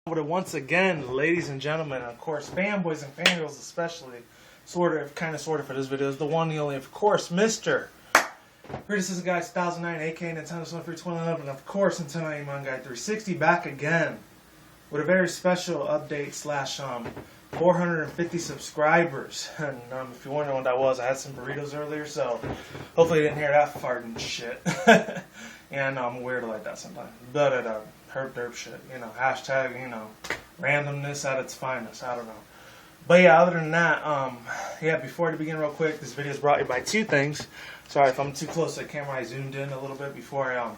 Once again, ladies and gentlemen, and of course, fanboys and fangirls especially, sort of for this video, is the one, the only, of course, Mr. Greatest Guy 2009, aka Nintendo Sony 2011, and of course, Nintendo Guy 360, back again with a very special update slash 450 subscribers. And if you wonder what that was, I had some burritos earlier, so hopefully you didn't hear that farting shit. And I'm weird like that sometimes. But herp derp shit, hashtag, randomness at its finest, I don't know. But yeah, other than that, before I begin real quick, this video is brought to you by two things. Sorry if I'm too close to the camera, I zoomed in a little bit before I,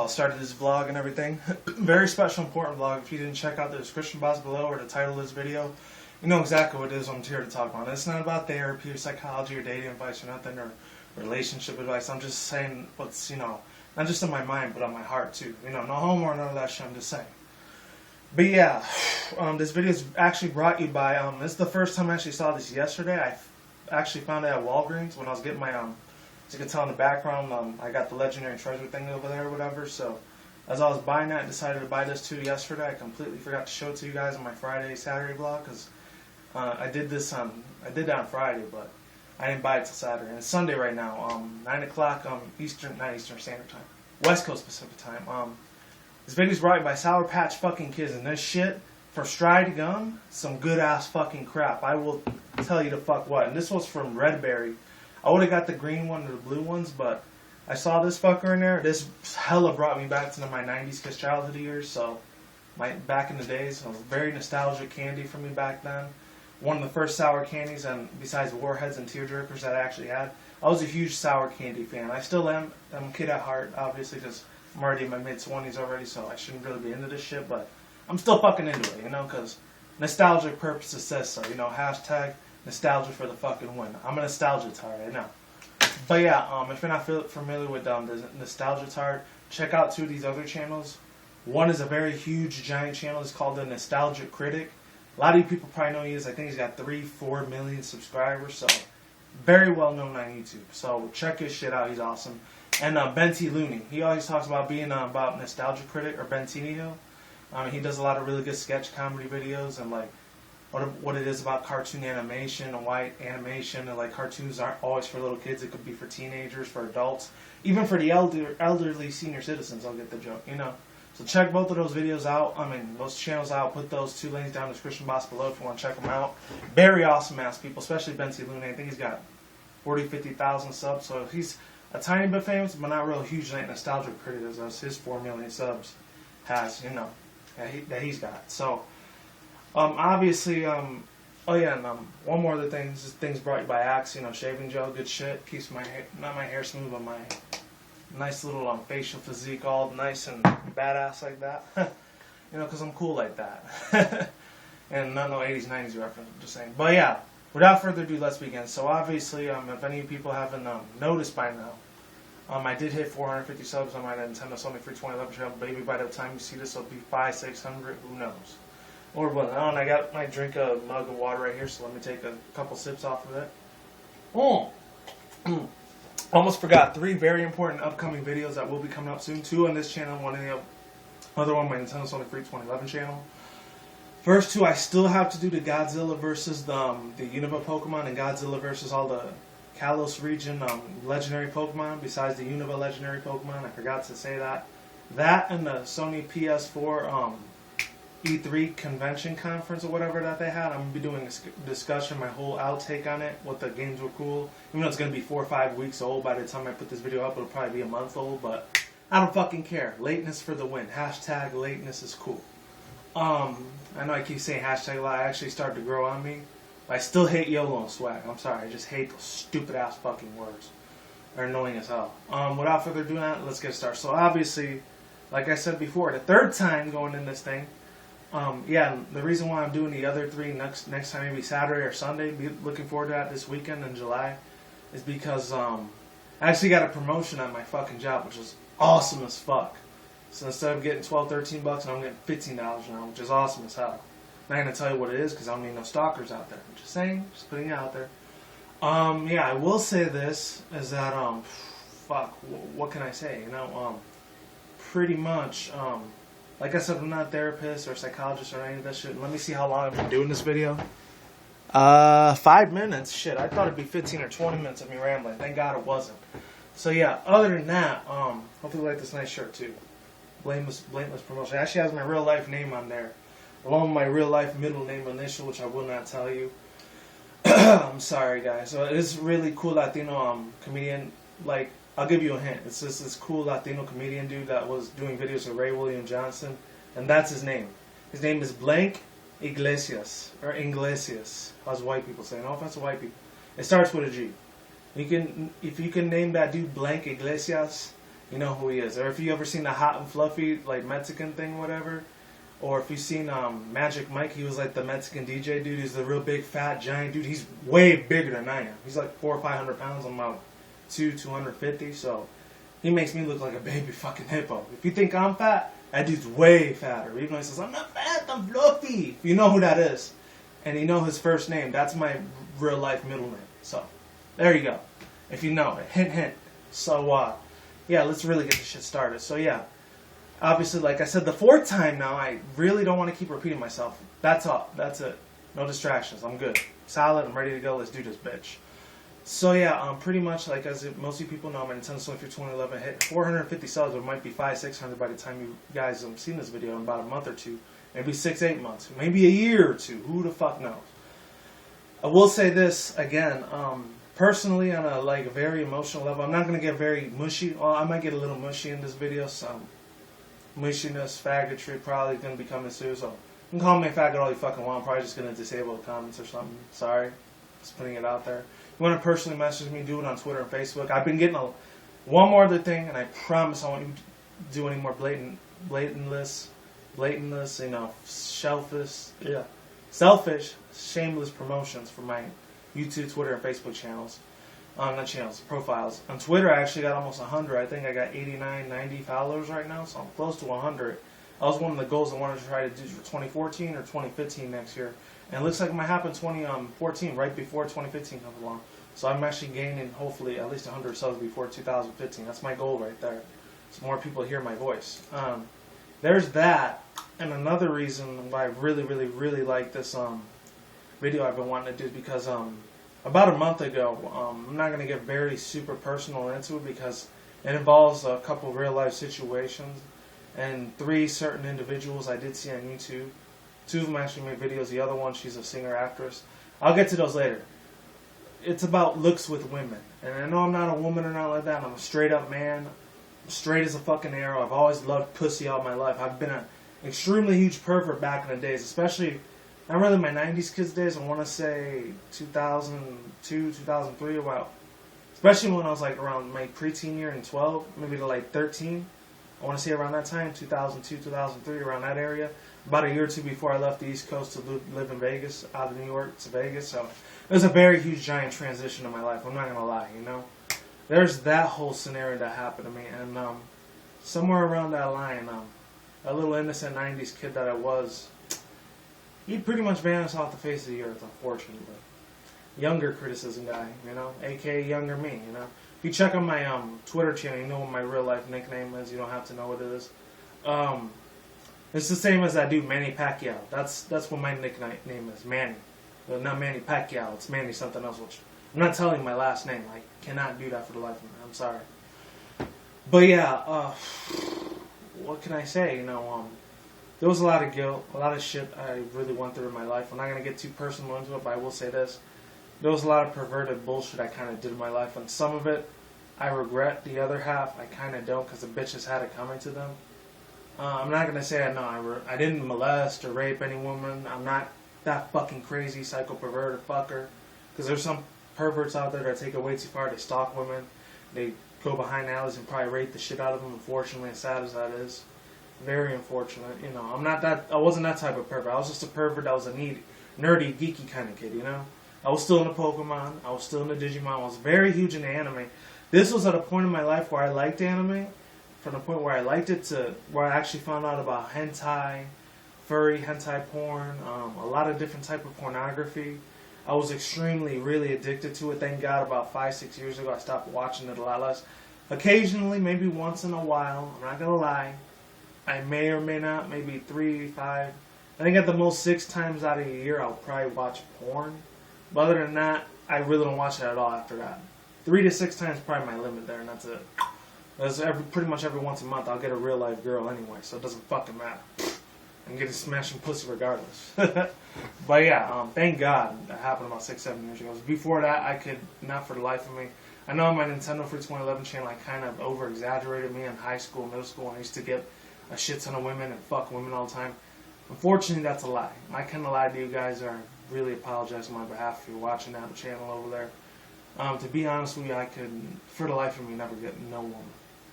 started this vlog and everything. Very special, important vlog. If you didn't check out the description box below or the title of this video, you know exactly what it is I'm here to talk about. It's not about therapy or psychology or dating advice or nothing, or relationship advice. I'm just saying what's, not just in my mind, but on my heart too. No homo or none of that shit, I'm just saying. But yeah, this video is actually brought to you by, this is the first time I actually saw this yesterday. I actually found it at Walgreens when I was getting my, as you can tell in the background, I got the Legendary Treasure thing over there or whatever. So as I was buying that, I decided to buy this too yesterday. I completely forgot to show it to you guys on my Saturday vlog, because I did that on Friday, but I didn't buy it till Saturday. And it's Sunday right now, 9 o'clock not Eastern Standard Time, West Coast Pacific Time. This video is brought to you by Sour Patch fucking Kids, and this shit, for Stride Gum, some good ass fucking crap. I will tell you the fuck what. And this was from Redberry. I would have got the green one or the blue ones, but I saw this fucker in there. This hella brought me back to my 90s kids childhood years, so back in the days, it was very nostalgic candy for me back then. One of the first sour candies, and besides Warheads and tearjerkers that I actually had. I was a huge sour candy fan. I still am. I'm a kid at heart, obviously, because I'm already in my mid-20s already, so I shouldn't really be into this shit, but I'm still fucking into it, because nostalgic purposes says so, hashtag nostalgia for the fucking win. I'm a nostalgia tard, I know. But yeah, if you're not familiar with the nostalgia tard, check out two of these other channels. One is a very huge, giant channel. It's called the Nostalgic Critic. A lot of you people probably know who he is. I think he's got 3-4 million subscribers, so very well known on YouTube. So check his shit out. He's awesome. And Ben T. Looney. He always talks about being about Nostalgia Critic, or Ben Tenio. He does a lot of really good sketch comedy videos, and like what it is about cartoon animation and why animation and like cartoons aren't always for little kids. It could be for teenagers, for adults, even for the elderly senior citizens. I'll get the joke, So check both of those videos out. Those channels out. Put those two links down in the description box below if you want to check them out. Very awesome ass people, especially Ben T. Looney. I think he's got 50,000 subs, so he's a tiny bit famous, but not real huge like Nostalgic Critic as his 4 million subs has, that he's got. So, obviously, one more other thing. This thing's brought to you by Axe, shaving gel, good shit. Keeps my hair, not my hair smooth, but my nice little facial physique all nice and badass like that. Because I'm cool like that. And not no 80s, 90s reference, I'm just saying. But yeah, without further ado, let's begin. So obviously, if any of you people haven't noticed by now, I did hit 450 subs on my Nintendo Sony 2011 channel. Maybe by the time you see this, it'll be 500-600, who knows. Or what? And I got my mug of water right here, so let me take a couple sips off of it. Almost forgot 3 very important upcoming videos that will be coming up soon. 2 on this channel, one on the other one on my Nintendo Sony 2011 channel. First 2, I still have to do the Godzilla versus the Unova Pokemon, and Godzilla versus all the Kalos region legendary Pokemon, besides the Unova legendary Pokemon. I forgot to say that. That and the Sony PS4 E3 convention conference or whatever that they had. I'm going to be doing a discussion, my whole outtake on it, what the games were cool. Even though it's going to be 4 or 5 weeks old by the time I put this video up, it'll probably be a month old, but I don't fucking care. Lateness for the win. Hashtag lateness is cool. I know I keep saying hashtag a lot. I actually started to grow on me. But I still hate YOLO and swag. I'm sorry. I just hate those stupid ass fucking words. They're annoying as hell. Without further ado, let's get started. So obviously, like I said before, the 3rd time going in this thing. The reason why I'm doing the other 3 next time, maybe Saturday or Sunday, be looking forward to that this weekend in July, is because I actually got a promotion at my fucking job, which is awesome as fuck. So instead of getting $12-13 now, I'm getting $15 now, which is awesome as hell. I'm not going to tell you what it is, because I don't need no stalkers out there. I'm just saying, just putting it out there. I will say this, is that, what can I say? Pretty much, Like I said, I'm not a therapist or a psychologist or any of that shit. Let me see how long I've been doing this video. 5 minutes. Shit, I thought it'd be 15 or 20 minutes of me rambling. Thank God it wasn't. So yeah, other than that, hopefully you like this nice shirt too. Blameless promotion. It actually has my real life name on there, along with my real life middle name initial, which I will not tell you. I'm sorry, guys. So it is really cool Latino comedian. Like, I'll give you a hint. It's just this cool Latino comedian dude that was doing videos with Ray William Johnson, and that's his name. His name is Blank Iglesias, or Inglesias, as white people say. No offense to white people. It starts with a G. If you can name that dude Blank Iglesias, you know who he is. Or if you ever seen the Hot and Fluffy, like, Mexican thing, whatever. Or if you've seen Magic Mike, he was like the Mexican DJ dude. He's the real big, fat, giant dude. He's way bigger than I am. He's like 400 or 500 pounds. I'm about 250. So he makes me look like a baby fucking hippo. If you think I'm fat, that dude's way fatter. Even though he says, I'm not fat, I'm fluffy. If you know who that is, and you know his first name, that's my real life middle name. So there you go. If you know it. Hint, hint. So, yeah, let's really get this shit started. So, yeah. Obviously, like I said, the 4th time now, I really don't want to keep repeating myself. That's all. That's it. No distractions. I'm good. Solid. I'm ready to go. Let's do this, bitch. So, yeah, pretty much, like as most of you people know, my Nintendo Switch for 2011 hit 450 subs. It might be 500-600 by the time you guys have seen this video in about a month or two. Maybe 6-8 months. Maybe a year or two. Who the fuck knows? I will say this, again, personally, on a like a very emotional level, I'm not going to get very mushy. Well, I might get a little mushy in this video. Some mushiness, faggotry, probably going to be coming soon. So you can call me a faggot all you fucking want. I'm probably just going to disable the comments or something. Sorry. Just putting it out there. You want to personally message me, do it on Twitter and Facebook. I've been getting one more other thing, and I promise I won't do any more blatantless, you know, selfish, shameless promotions for my YouTube, Twitter, and Facebook channels. Not channels, profiles. On Twitter, I actually got almost 100. I think I got 89, 90 followers right now, so I'm close to 100. That was one of the goals I wanted to try to do for 2014 or 2015 next year. And it looks like it might happen 2014, right before 2015 comes along. So I'm actually gaining, hopefully, at least 100 subs before 2015. That's my goal right there. So more people hear my voice. There's that. And another reason why I really, really, really like this video I've been wanting to do is because about a month ago, I'm not going to get very super personal into it because it involves a couple real life situations and 3 certain individuals I did see on YouTube. 2 of them actually made videos. The other one, she's a singer-actress. I'll get to those later. It's about looks with women. And I know I'm not a woman or not like that. I'm a straight-up man. I'm straight as a fucking arrow. I've always loved pussy all my life. I've been an extremely huge pervert back in the days, especially not really my 90s kids days. I want to say 2002, 2003, about, especially when I was like around my preteen year in 12, maybe to like 13. I want to say around that time, 2002, 2003, around that area. About a year or 2 before I left the East Coast to live in Vegas, out of New York to Vegas. So it was a very huge, giant transition in my life. I'm not going to lie, you know. There's that whole scenario that happened to me. And somewhere around that line, a little innocent 90s kid that I was, he pretty much vanished off the face of the earth, unfortunately. Younger criticism guy, you know, a.k.a. younger me, you know. If you check on my Twitter channel, you know what my real life nickname is. You don't have to know what it is. It's the same as that dude, Manny Pacquiao. That's what my nickname is, Manny. Well, not Manny Pacquiao, it's Manny something else, which I'm not telling my last name. I cannot do that for the life of me. I'm sorry. But yeah, what can I say? You know, there was a lot of guilt, a lot of shit I really went through in my life. I'm not going to get too personal into it, but I will say this. There was a lot of perverted bullshit I kind of did in my life, and some of it I regret. The other half I kind of don't, because the bitches had it coming to them. I'm not going to say I didn't molest or rape any woman. I'm not that fucking crazy psycho perverted fucker. Because there's some perverts out there that take it way too far. They stalk women. They go behind alleys and probably rape the shit out of them, unfortunately, as sad as that is. Very unfortunate. You know, I wasn't that type of pervert. I was just a pervert that was a nerdy, geeky kind of kid, you know? I was still into Pokemon. I was still into Digimon. I was very huge into anime. This was at a point in my life where I liked anime. From the point where I liked it to where I actually found out about hentai, furry hentai porn, a lot of different type of pornography. I was extremely, really addicted to it. Thank God about 5-6 years ago I stopped watching it a lot less. Occasionally, maybe once in a while, I'm not going to lie, I may or may not, maybe 3, 5. I think at the most 6 times out of a year I'll probably watch porn. But other than that, I really don't watch it at all after that. 3 to 6 times is probably my limit there, and that's it. That's pretty much every once a month I'll get a real life girl anyway, so it doesn't fucking matter. I'm getting smashing pussy regardless. But yeah, thank God that happened about 6, 7 years ago. Before that, I could not for the life of me. I know on my Nintendo for 2011 channel I kind of over-exaggerated me in high school, middle school, and I used to get a shit ton of women and fuck women all the time. Unfortunately, that's a lie. I kind of lied to you guys, or I really apologize on my behalf if you're watching that channel over there. To be honest with you, I could, for the life of me, never get no woman.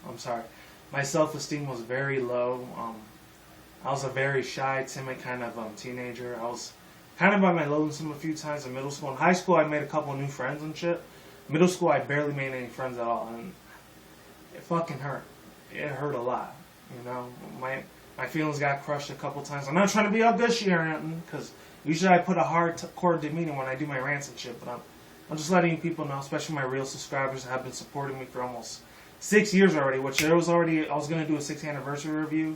I'm sorry. My self-esteem was very low. I was a very shy, timid kind of teenager. I was kind of by my lonesome a few times in middle school. In high school, I made a couple of new friends and shit. Middle school, I barely made any friends at all, and it fucking hurt. It hurt a lot, you know. My feelings got crushed a couple times. I'm not trying to be all gushy or anything, because usually I put a hardcore demeanor when I do my rants and shit, but I'm just letting you people know, especially my real subscribers that have been supporting me for almost 6 years already, which I was going to do a 6th anniversary review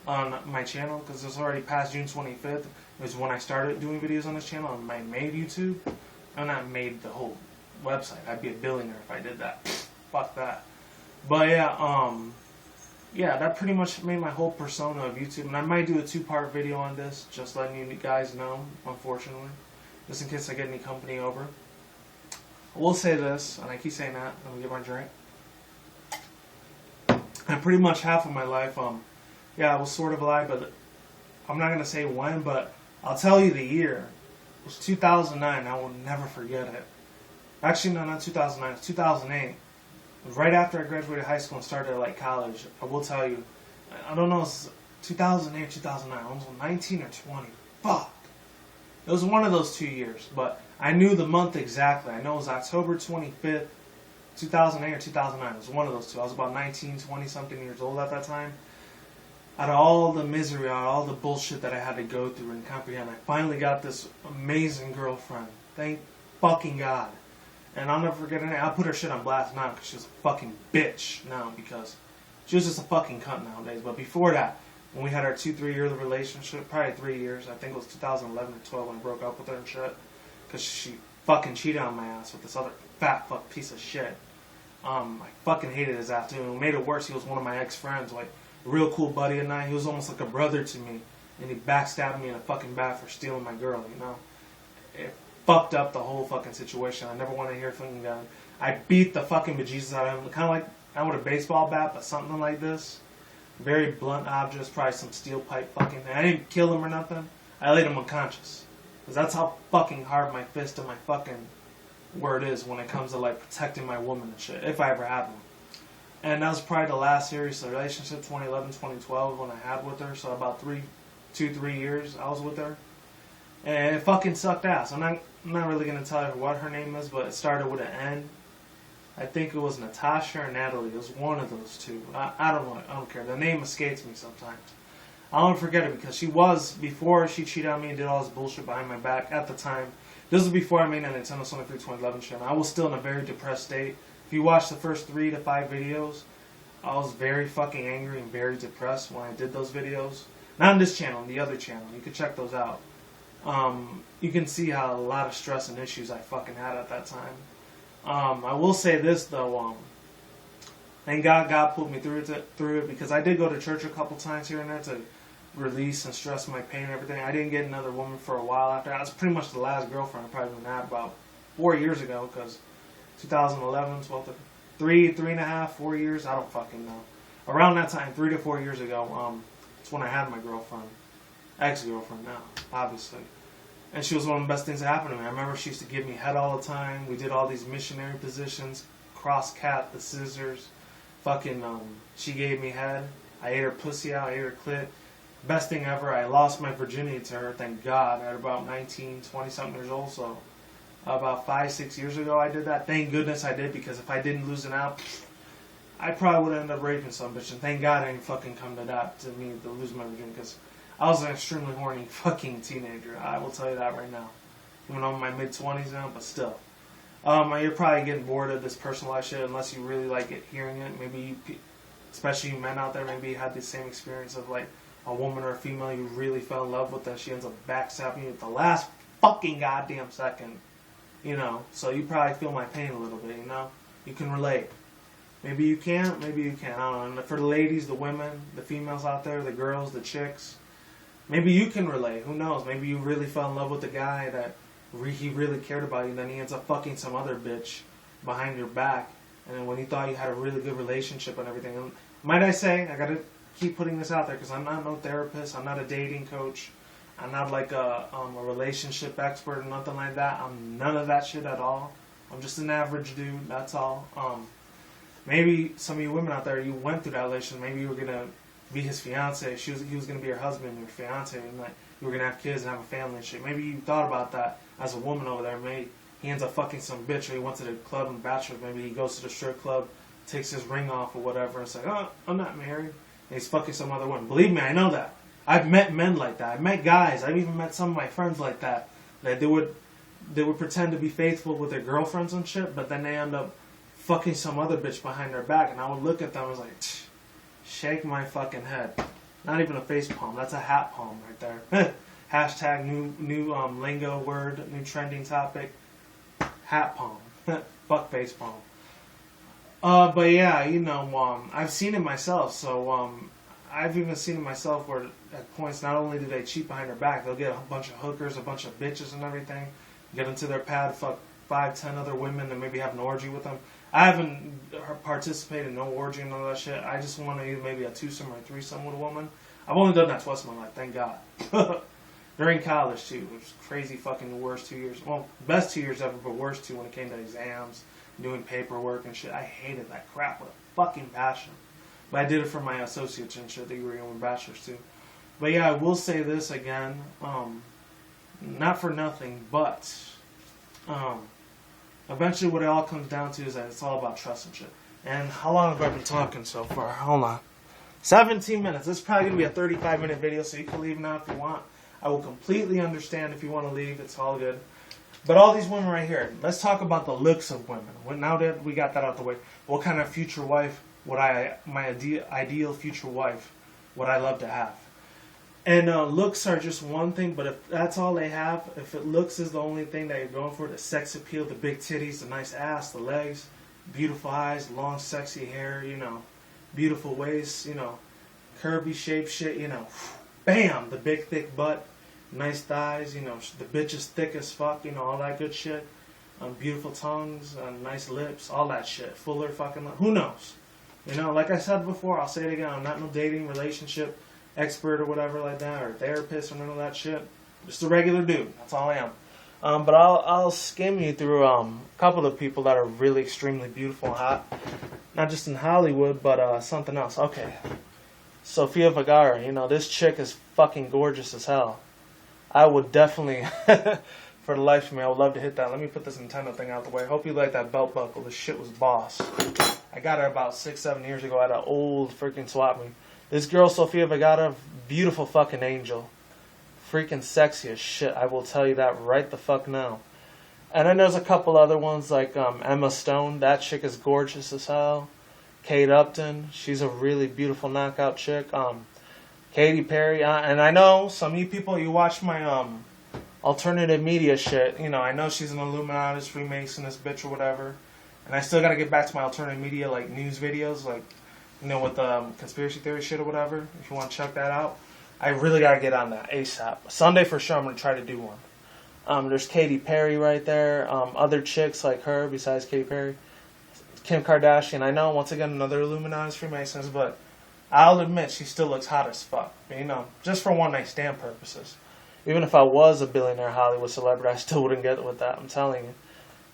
on my channel, because it was already past June 25th. It was when I started doing videos on this channel, and I made YouTube. I'm not made the whole website. I'd be a billionaire if I did that. Fuck that. But yeah, that pretty much made my whole persona of YouTube, and I might do a 2-part video on this, just letting you guys know, unfortunately, just in case I get any company over. I will say this, and I keep saying that, let me get my drink. And pretty much half of my life, yeah, I was sort of alive, but I'm not going to say when, but I'll tell you the year. It was 2009, I will never forget it. Actually, no, not 2009, it was 2008. It was right after I graduated high school and started like college. I will tell you, I don't know, it was 2008 or 2009, I was 19 or 20. Fuck. It was one of those 2 years, but I knew the month exactly. I know it was October 25th, 2008 or 2009. It was one of those two. I was about 19, 20-something years old at that time. Out of all the misery, out of all the bullshit that I had to go through and comprehend, I finally got this amazing girlfriend. Thank fucking God. And I'll never forget her. I'll put her shit on blast now because she's a fucking bitch now, because she was just a fucking cunt nowadays. But before that, when we had our 2-3 year relationship, probably 3 years, I think it was 2011 or 12 when I broke up with her and shit, because she fucking cheated on my ass with this other fat fuck piece of shit. I fucking hated his ass too. And what made it worse, he was one of my ex-friends, like a real cool buddy of mine. He was almost like a brother to me, and he backstabbed me in a fucking bath for stealing my girl, you know. It fucked up the whole fucking situation. I never want to hear from him again. I beat the fucking bejesus out of him, kind of like I with a baseball bat, but something like this. Very blunt objects, probably some steel pipe fucking thing. I didn't kill him or nothing. I laid him unconscious. Because that's how fucking hard my fist and my fucking word is when it comes to like protecting my woman and shit, if I ever had one. And that was probably the last serious relationship, 2011, 2012, when I had with her. So about 3 years I was with her. And it fucking sucked ass. I'm not really going to tell you what her name is, but it started with an N. I think it was Natasha or Natalie. It was one of those two. I don't know. I don't care. The name escapes me sometimes. I don't forget it because she was, before she cheated on me and did all this bullshit behind my back at the time. This was before I made a Nintendo 2011 channel. I was still in a very depressed state. If you watch the first 3 to 5 videos, I was very fucking angry and very depressed when I did those videos. Not on this channel, on the other channel. You can check those out. You can see how a lot of stress and issues I fucking had at that time. I will say this though, thank God put me through it, because I did go to church a couple times here and there to release and stress my pain and everything. I didn't get another woman for a while after that. That's pretty much the last girlfriend I probably been had about 4 years ago, because 2011, 12, 3.5, 4 years, I don't fucking know. Around that time, 3 to 4 years ago, it's when I had my girlfriend, ex-girlfriend now, obviously. And she was one of the best things that happened to me. I remember she used to give me head all the time. We did all these missionary positions, cross cat, the scissors, fucking, she gave me head. I ate her pussy out, I ate her clit. Best thing ever. I lost my virginity to her, thank God, at about 19, 20-something years old. So about 5, 6 years ago I did that. Thank goodness I did, because if I didn't lose it out, I probably would end up raping some bitch. And thank God I didn't fucking come to that, to me, to lose my virginity, because I was an extremely horny fucking teenager. I will tell you that right now. Even though I'm in my mid-20s now, but still. You're probably getting bored of this personalized shit unless you really like it, hearing it. Maybe especially you men out there, maybe you had the same experience of like a woman or a female you really fell in love with, and she ends up backstabbing you at the last fucking goddamn second. You know, so you probably feel my pain a little bit, you know? You can relate. Maybe you can't, maybe you can. I don't know. And for the ladies, the women, the females out there, the girls, the chicks, maybe you can relate. Who knows? Maybe you really fell in love with the guy that he really cared about you, and then he ends up fucking some other bitch behind your back. And then when you thought you had a really good relationship and everything. And might I say, I gotta keep putting this out there because I'm not no therapist. I'm not a dating coach. I'm not like a relationship expert or nothing like that. I'm none of that shit at all. I'm just an average dude. That's all. Maybe some of you women out there, you went through that relationship. Maybe you were gonna be his fiance. He was gonna be your husband, your fiance, and like you were gonna have kids and have a family and shit. Maybe you thought about that as a woman over there. Maybe he ends up fucking some bitch, or he went to the club and bachelor. Maybe he goes to the strip club, takes his ring off or whatever, and it's like, oh, I'm not married. And he's fucking some other woman. Believe me, I know that. I've met men like that. I've met guys. I've even met some of my friends like that. That they would pretend to be faithful with their girlfriends and shit, but then they end up fucking some other bitch behind their back. And I would look at them and was like, shake my fucking head. Not even a face palm. That's a hat palm right there. Hashtag new lingo word, new trending topic. Hat palm. Fuck face palm. But yeah, you know, I've seen it myself. So I've even seen it myself where at points not only do they cheat behind their back, they'll get a bunch of hookers, a bunch of bitches and everything, get into their pad, fuck 5-10 other women and maybe have an orgy with them. I haven't participated in no orgy and all that shit. I just want to either maybe a twosome or a threesome with a woman. I've only done that twice in my life, thank God. During college too, which was crazy fucking the worst 2 years. Well, best 2 years ever, but worst too when it came to exams, doing paperwork and shit. I hated that crap with a fucking passion. But I did it for my associates and shit degree and bachelor's too. But yeah, I will say this again, not for nothing, but eventually what it all comes down to is that it's all about trust and shit. And how long have I been talking so far? Hold on. 17 minutes. This is probably going to be a 35-minute video, so you can leave now if you want. I will completely understand if you want to leave. It's all good. But all these women right here, let's talk about the looks of women. Now that we got that out the way, what kind of future wife would my ideal future wife would I love to have? And looks are just one thing, but if that's all they have, if it looks is the only thing that you're going for, the sex appeal, the big titties, the nice ass, the legs, beautiful eyes, long sexy hair, you know, beautiful waist, you know, curvy shape shit, you know, bam, the big thick butt, nice thighs, you know, the bitch is thick as fuck, you know, all that good shit, beautiful tongues, nice lips, all that shit, fuller fucking, who knows? You know, like I said before, I'll say it again, I'm not no dating relationship expert or whatever like that, or therapist or none of that shit. Just a regular dude. That's all I am. But I'll skim you through a couple of people that are really extremely beautiful and hot. Not just in Hollywood, but something else. Okay. Sofia Vergara. You know, this chick is fucking gorgeous as hell. I would definitely, for the life of me, I would love to hit that. Let me put this Nintendo thing out the way. Hope you like that belt buckle. This shit was boss. I got it about 6-7 years ago at an old freaking swap meet. This girl, Sofia Vergara, beautiful fucking angel. Freaking sexy as shit. I will tell you that right the fuck now. And then there's a couple other ones like Emma Stone. That chick is gorgeous as hell. Kate Upton. She's a really beautiful knockout chick. Katy Perry. And I know some of you people, you watch my alternative media shit. You know, I know she's an Illuminati, Freemasonist bitch or whatever. And I still got to get back to my alternative media, like news videos, like, you know, with conspiracy theory shit or whatever. If you want to check that out, I really got to get on that ASAP. Sunday for sure, I'm going to try to do one. There's Katy Perry right there. Other chicks like her besides Katy Perry. Kim Kardashian. I know, once again, another Illuminati, Freemasons, but I'll admit she still looks hot as fuck. You know, just for one night stand purposes. Even if I was a billionaire Hollywood celebrity, I still wouldn't get with that. I'm telling you.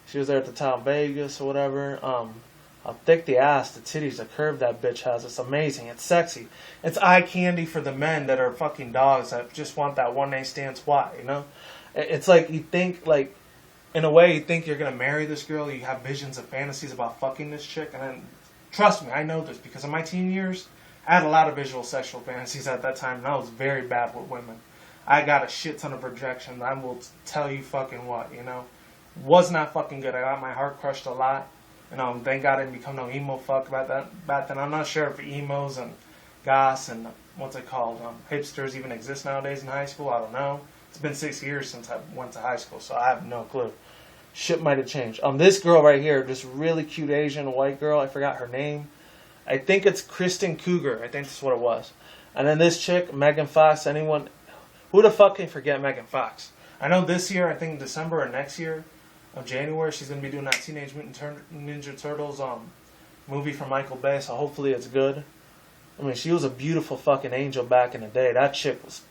She was there at the town Vegas or whatever. How thick the ass, the titties, the curve that bitch has. It's amazing. It's sexy. It's eye candy for the men that are fucking dogs that just want that one night stand swat, you know? It's like you think, like, in a way, you think you're going to marry this girl. You have visions of fantasies about fucking this chick. And then, trust me, I know this because in my teen years, I had a lot of visual sexual fantasies at that time. And I was very bad with women. I got a shit ton of rejection. I will tell you fucking what, you know? Was not fucking good. I got my heart crushed a lot. You know, thank God I didn't become no emo fuck about that back then. I'm not sure if emos and goths and what's it called, hipsters even exist nowadays in high school. I don't know. It's been 6 years since I went to high school, so I have no clue. Shit might have changed. This girl right here, this really cute Asian white girl, I forgot her name. I think it's Kristen Cougar. I think that's what it was. And then this chick, Megan Fox. Anyone? Who the fuck can forget Megan Fox? I know this year, I think December or next year, of January, she's going to be doing that Teenage Mutant Ninja Turtles movie from Michael Bay, so hopefully it's good. I mean, she was a beautiful fucking angel back in the day. That chick was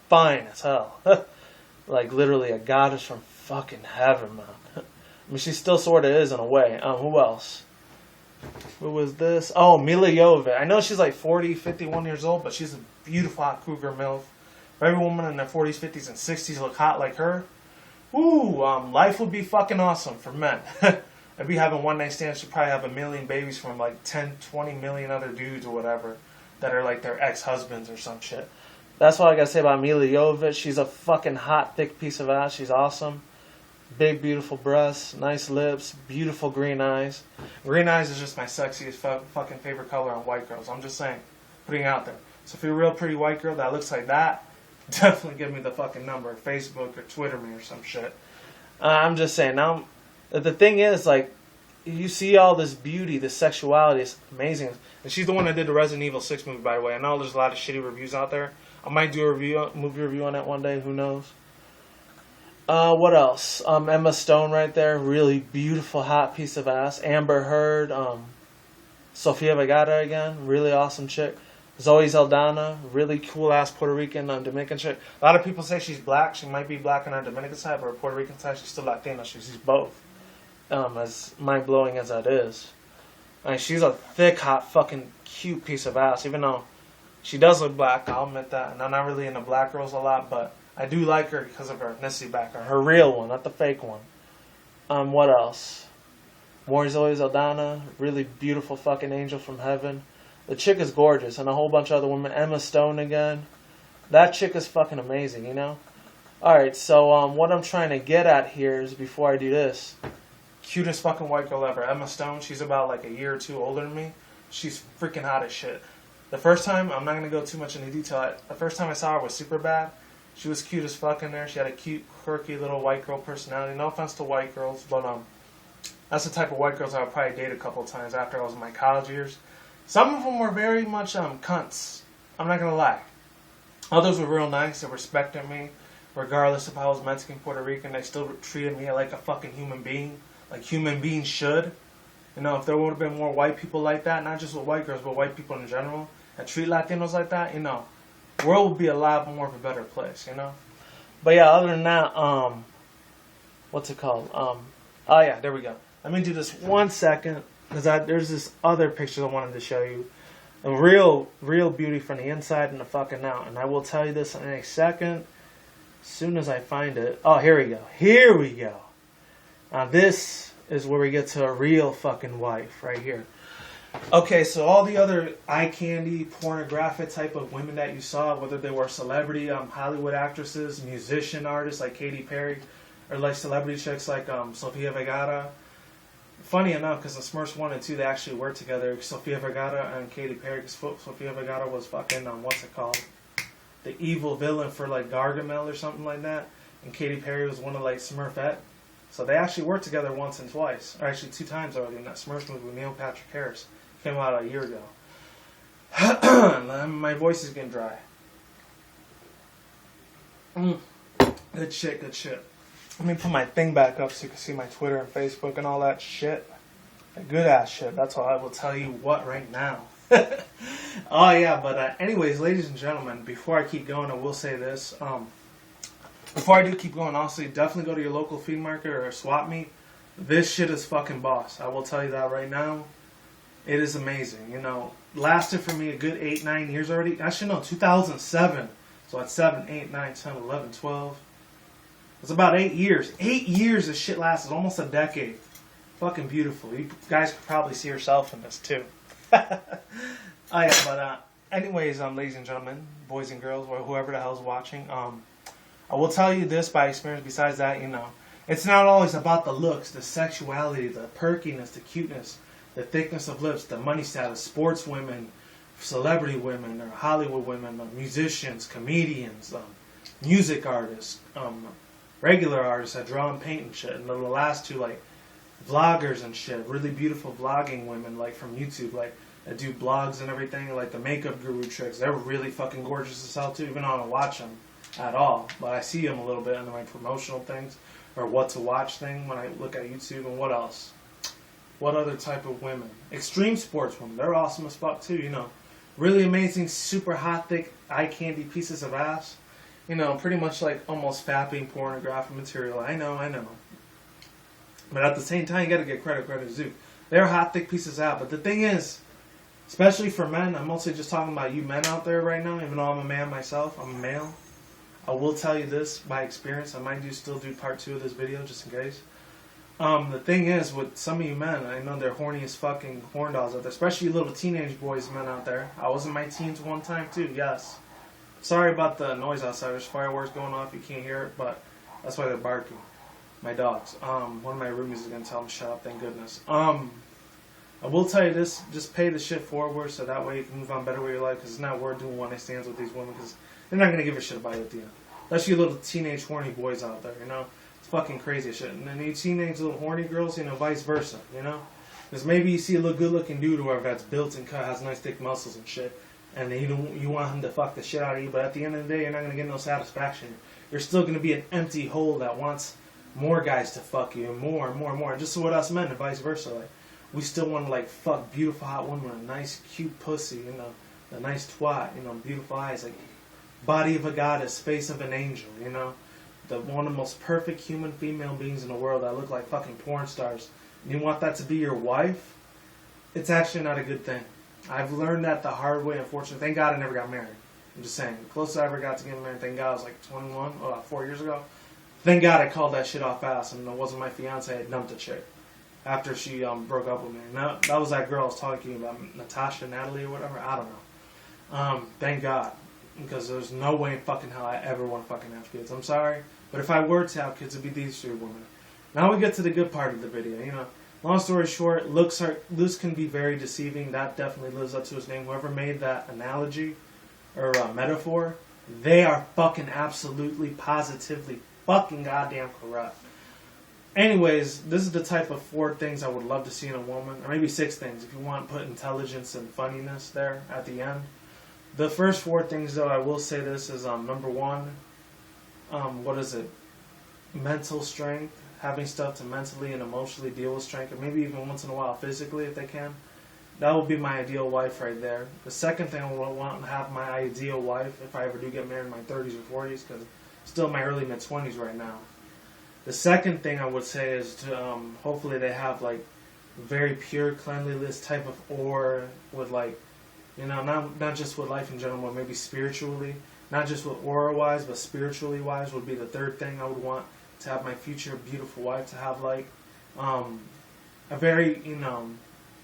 fine as hell. Like, literally a goddess from fucking heaven, man. I mean, she still sort of is in a way. Who else? Who was this? Oh, Mila Jovovich. I know she's like 40, 51 years old, but she's a beautiful hot cougar MILF. If every woman in their 40s, 50s, and 60s look hot like her, ooh, life would be fucking awesome for men. I'd be having one night stands. She'd probably have a million babies from like 10, 20 million other dudes or whatever that are like their ex-husbands or some shit. That's what I gotta say about Mila Jovovich. She's a fucking hot, thick piece of ass. She's awesome. Big, beautiful breasts, nice lips, beautiful green eyes. Green eyes is just my sexiest fucking favorite color on white girls. I'm just saying, putting it out there. So if you're a real pretty white girl that looks like that, definitely give me the fucking number, Facebook or Twitter me or some shit. I'm just saying. Now, the thing is, like, you see all this beauty, this sexuality, it's amazing. And she's the one that did the Resident Evil 6 movie, by the way. I know there's a lot of shitty reviews out there. I might do a movie review on that one day. Who knows? What else? Emma Stone right there. Really beautiful, hot piece of ass. Amber Heard. Sofia Vergara again. Really awesome chick. Zoe Saldana. Really cool-ass Puerto Rican Dominican chick. A lot of people say she's black. She might be black on her Dominican side, but her Puerto Rican side, she's still Latina. She's both. As mind-blowing as that is. I mean, she's a thick, hot, fucking cute piece of ass. Even though she does look black, I'll admit that. And I'm not really into black girls a lot, but I do like her because of her ethnicity background. Her real one, not the fake one. What else? More Zoe Saldana. Really beautiful fucking angel from heaven. The chick is gorgeous. And a whole bunch of other women. Emma Stone again. That chick is fucking amazing, you know? Alright, so what I'm trying to get at here is, before I do this, cutest fucking white girl ever. Emma Stone. She's about like a year or two older than me. She's freaking hot as shit. The first time, I'm not going to go too much into detail. The first time I saw her was Superbad. She was cute as fuck in there. She had a cute, quirky little white girl personality. No offense to white girls, but that's the type of white girls I would probably date a couple of times after I was in my college years. Some of them were very much cunts. I'm not going to lie. Others were real nice. They respected me. Regardless if I was Mexican, Puerto Rican, they still treated me like a fucking human being. Like human beings should. You know, if there would have been more white people like that, not just with white girls, but white people in general, that treat Latinos like that, you know, the world would be a lot more of a better place, you know? But yeah, other than that, what's it called? Oh yeah, there we go. Let me do this 1 second, because there's this other picture I wanted to show you. A real beauty from the inside and the fucking out. And I will tell you this in a second, as soon as I find it. Oh, here we go. Here we go. Now this is where we get to a real fucking wife, right here. Okay, so all the other eye candy, pornographic type of women that you saw, whether they were celebrity, Hollywood actresses, musician artists like Katy Perry, or like celebrity chicks like Sofia Vergara. Funny enough, because in Smurfs 1 and 2, they actually worked together, Sofia Vergara and Katy Perry, because Sofia Vergara was fucking, what's it called? The evil villain for like Gargamel or something like that. And Katy Perry was one of like Smurfette. So they actually worked together once and twice. Or actually 2 times already in that Smurfs movie with Neil Patrick Harris. Came out a year ago. My voice is getting dry. Good shit, good shit. Let me put my thing back up so you can see my Twitter and Facebook and all that shit. Good ass shit. That's all I will tell you what right now. Oh yeah, but anyways, ladies and gentlemen, before I keep going, I will say this. Before I do keep going, honestly, definitely go to your local flea market or swap meet. This shit is fucking boss. I will tell you that right now. It is amazing. You know, lasted for me a good 8, 9 years already. Actually, no, 2007. So at 7, 8, 9, 10, 11, 12. It's about 8 years. 8 years this shit lasted. Almost a decade. Fucking beautiful. You guys could probably see yourself in this too. Oh yeah, but anyways, ladies and gentlemen, boys and girls, or whoever the hell's watching, I will tell you this by experience. Besides that, you know, It's not always about the looks, the sexuality, the perkiness, the cuteness, the thickness of lips, the money status, sports women, celebrity women, or Hollywood women, musicians, comedians, music artists, regular artists that draw and paint and shit. And the last two, like, vloggers and shit, really beautiful vlogging women, like, from YouTube, like, that do blogs and everything, like the makeup guru tricks. They're really fucking gorgeous as hell, too, even though I don't watch them at all. But I see them a little bit in my promotional things, or what to watch thing when I look at YouTube. And what else? What other type of women? Extreme sports women. They're awesome as fuck, too, you know. Really amazing, super hot, thick, eye candy pieces of ass. You know, pretty much like almost fapping pornographic material. I know. But at the same time, you gotta get credit is due. They're hot, thick pieces of ass. But the thing is, especially for men, I'm mostly just talking about you men out there right now, even though I'm a man myself, I'm a male. I will tell you this by experience. I might still do part 2 of this video, just in case. The thing is, with some of you men, I know they're horny as fucking horn dogs out there, especially you little teenage boys, men out there. I was in my teens one time too, yes. Sorry about the noise outside. There's fireworks going off. You can't hear it, but that's why they're barking. My dogs. One of my roomies is going to tell them shut up, thank goodness. I will tell you this, just pay the shit forward so that way you can move on better with your life, because it's not worth doing one-night stands with these women, because they're not going to give a shit about you at the end. Especially you little teenage horny boys out there, you know. It's fucking crazy shit. And then you teenage little horny girls, you know, vice versa, you know. Because maybe you see a little good-looking dude or whoever that's built and cut, has nice thick muscles and shit, and you want him to fuck the shit out of you, but at the end of the day, you're not going to get no satisfaction. You're still going to be an empty hole that wants more guys to fuck you, and more. Just so with us men, and vice versa. Like, we still want to, like, fuck beautiful hot women, a nice cute pussy, you know, a nice twat, you know, beautiful eyes, like, body of a goddess, face of an angel, you know. One of the most perfect human female beings in the world that look like fucking porn stars. And you want that to be your wife? It's actually not a good thing. I've learned that the hard way, unfortunately. Thank God I never got married. I'm just saying. The closest I ever got to getting married, thank God I was like 21, 4 years ago. Thank God I called that shit off fast, and it wasn't my fiance. I had dumped a chick after she broke up with me. Now, that was that girl I was talking about, Natasha, Natalie, or whatever. I don't know. Thank God. Because there's no way in fucking hell I ever want to fucking have kids. I'm sorry. But if I were to have kids, it'd be these 3 women. Now we get to the good part of the video, you know. Long story short, looks can be very deceiving. That definitely lives up to its name. Whoever made that analogy or metaphor, they are fucking absolutely, positively, fucking goddamn correct. Anyways, this is the type of 4 things I would love to see in a woman, or maybe 6 things if you want to put intelligence and funniness there at the end. The first 4 things, though, I will say this is number 1. What is it? Mental strength. Having stuff to mentally and emotionally deal with strength, or maybe even once in a while physically if they can. That would be my ideal wife right there. The second thing I would want to have my ideal wife if I ever do get married in my 30s or 40s, because I'm still in my early mid-20s right now. The second thing I would say is to hopefully they have like very pure cleanliness type of aura with like, you know, not just with life in general, but maybe spiritually. Not just with aura-wise, but spiritually wise would be the third thing I would want to have my future beautiful wife to have, like a very, you know,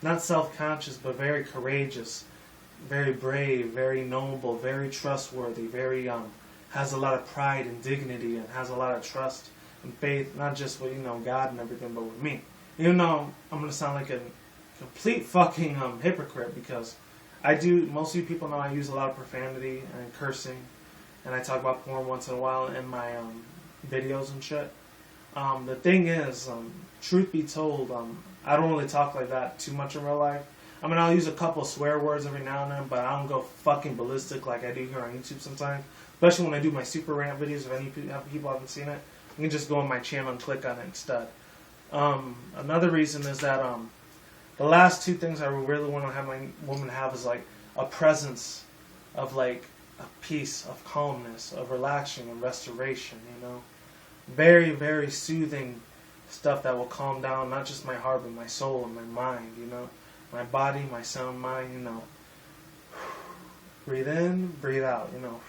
not self-conscious, but very courageous, very brave, very noble, very trustworthy, very has a lot of pride and dignity, and has a lot of trust and faith, not just with, you know, God and everything, but with me. Even though I'm gonna sound like a complete fucking hypocrite, because I do. Most of you people know I use a lot of profanity and cursing, and I talk about porn once in a while in my videos and shit. The thing is, truth be told, I don't really talk like that too much in real life. I mean, I'll use a couple swear words every now and then, but I don't go fucking ballistic like I do here on YouTube sometimes. Especially when I do my super rant videos. If any people haven't seen it, you can just go on my channel and click on it instead. Another reason is that the last 2 things I really want to have my woman have is like a presence of like a peace, of calmness, of relaxing and restoration, you know. Very, very soothing stuff that will calm down not just my heart, but my soul and my mind, you know. My body, my sound mind, you know. Breathe in, breathe out, you know.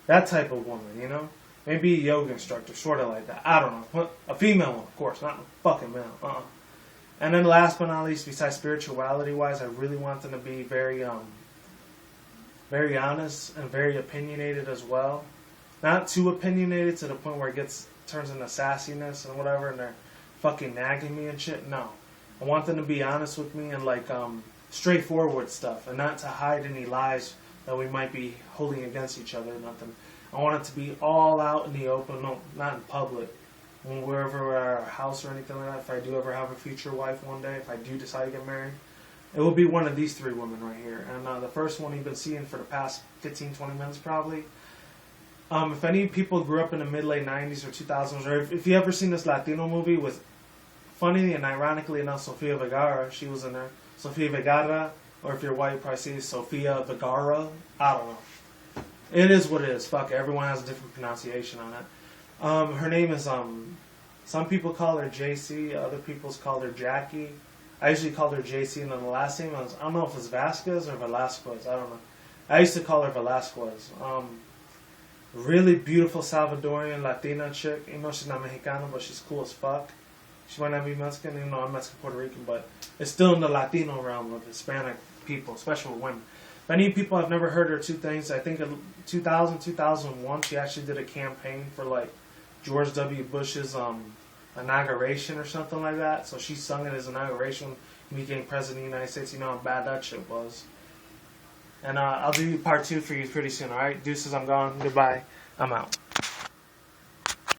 That type of woman, you know. Maybe a yoga instructor, sort of like that. I don't know. A female one, of course, not a fucking male. And then last but not least, besides spirituality-wise, I really want them to be very, very honest and very opinionated as well. not too opinionated to the point where it turns into sassiness and whatever, and they're fucking nagging me and shit. No, I want them to be honest with me and like straightforward stuff, and not to hide any lies that we might be holding against each other or nothing. I want it to be all out in the open, no, not in public. When wherever we're at our house or anything like that, if I do ever have a future wife one day, if I do decide to get married, it will be one of these three women right here. And the first one you've been seeing for the past 15, 20 minutes probably. If any people grew up in the mid-late 90s or 2000s, or if you ever seen this Latino movie with, funny and ironically enough, Sofia Vergara, she was in there. Sofia Vergara, or if you're white, you probably see Sofia Vergara. I don't know. It is what it is. Fuck it. Everyone has a different pronunciation on it. Her name is, some people call her JC, other people call her Jackie. I usually called her JC, and then the last name was, I don't know if it's Vasquez or Velasquez. I don't know. I used to call her Velasquez. Really beautiful Salvadorian Latina chick. You know, she's not Mexicana, but she's cool as fuck. She might not be Mexican, even though I'm Mexican Puerto Rican, but it's still in the Latino realm of Hispanic people, especially with women. Many people have never heard her two things. I think in 2000, 2001, she actually did a campaign for like George W. Bush's inauguration or something like that. So she sung it as inauguration when he became president of the United States. You know how bad that shit was. And I'll do part 2 for you pretty soon, alright? Deuces, I'm gone. Goodbye. I'm out.